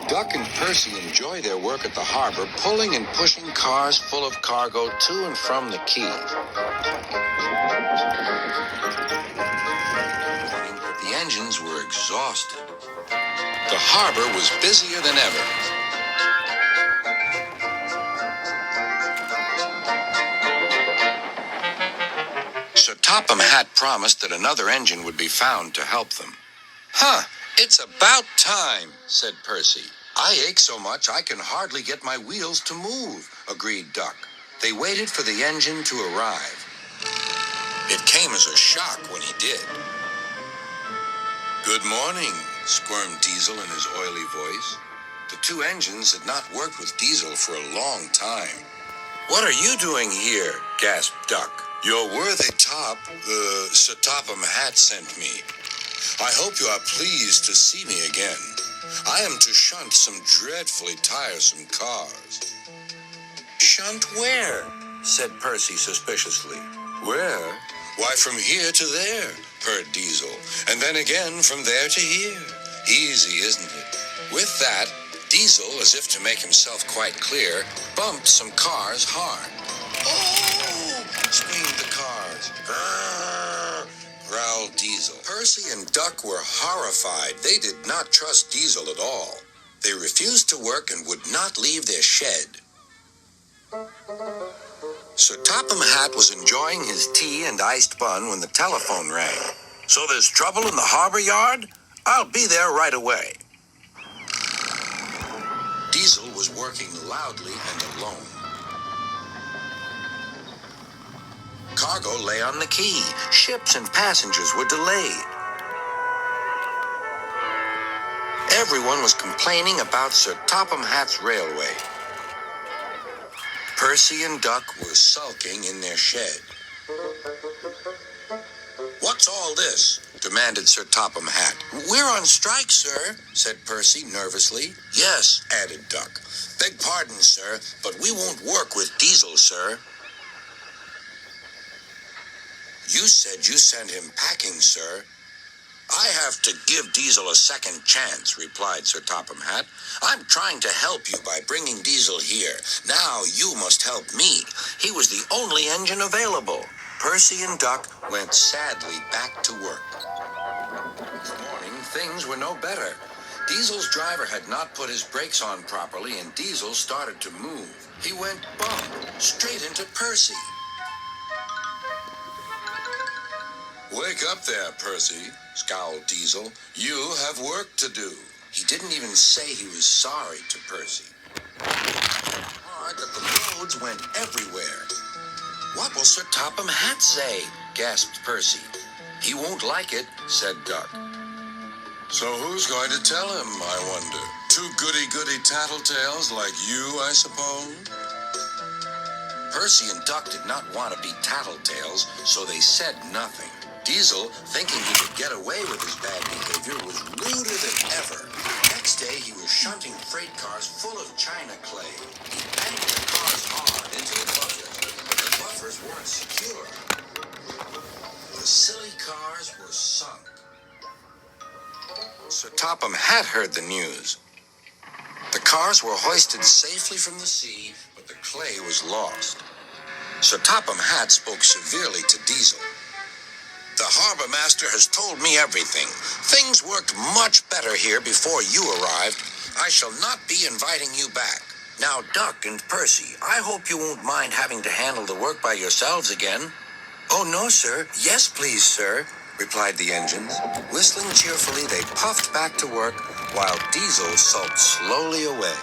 Duck and Percy enjoy their work at the harbor, pulling and pushing cars full of cargo to and from the quay. The engines were exhausted. The harbor was busier than ever. Sir Topham Hatt promised that another engine would be found to help them. It's about time, said Percy. I ache so much I can hardly get my wheels to move, agreed Duck. They waited for the engine to arrive. It came as a shock when he did. Good morning, squirmed Diesel in his oily voice. The two engines had not worked with Diesel for a long time. What are you doing here? Gasped Duck. Your worthy top, Sir Topham Hatt sent me. I hope you are pleased to see me again. I am to shunt some dreadfully tiresome cars. Shunt where? Said Percy suspiciously. Where? Why, from here to there, purred Diesel, and then again from there to here. Easy, isn't it? With that, Diesel, as if to make himself quite clear, bumped some cars hard. Oh! Screamed the cars. Grrr! Growled Diesel. Percy and Duck were horrified. They did not trust Diesel at all. They refused to work and would not leave their shed. Sir Topham Hatt was enjoying his tea and iced bun when the telephone rang. So there's trouble in the harbor yard? I'll be there right away. Diesel was working loudly and alone. Cargo lay on the quay. Ships and passengers were delayed. Everyone was complaining about Sir Topham Hatt's railway. Percy and Duck were sulking in their shed. What's all this? Demanded Sir Topham Hatt. We're on strike, sir, said Percy nervously. Yes, added Duck. Beg pardon, sir, but we won't work with Diesel, sir. You said you sent him packing, sir. I have to give Diesel a second chance, replied Sir Topham Hatt. I'm trying to help you by bringing Diesel here. Now you must help me. He was the only engine available. Percy and Duck went sadly back to work. This morning, things were no better. Diesel's driver had not put his brakes on properly, and Diesel started to move. He went bump straight into Percy. Wake up there, Percy, scowled Diesel. You have work to do. He didn't even say he was sorry to Percy. Hard that the loads went everywhere. What will Sir Topham Hatt say? Gasped Percy. He won't like it, said Duck. So who's going to tell him, I wonder? Two goody-goody tattletales like you, I suppose? Percy and Duck did not want to be tattletales, so they said nothing. Diesel, thinking he could get away with his bad behavior, was ruder than ever. Next day, he was shunting freight cars full of china clay. He banged the cars hard into the buffers, but the buffers weren't secure. The silly cars were sunk. Sir Topham Hatt heard the news. The cars were hoisted safely from the sea, but the clay was lost. Sir Topham Hatt spoke severely to Diesel. The harbor master has told me everything. Things worked much better here before you arrived. I shall not be inviting you back. Now, Duck and Percy, I hope you won't mind having to handle the work by yourselves again. Oh, no, sir. Yes, please, sir, replied the engines. Whistling cheerfully, they puffed back to work while Diesel sulked slowly away.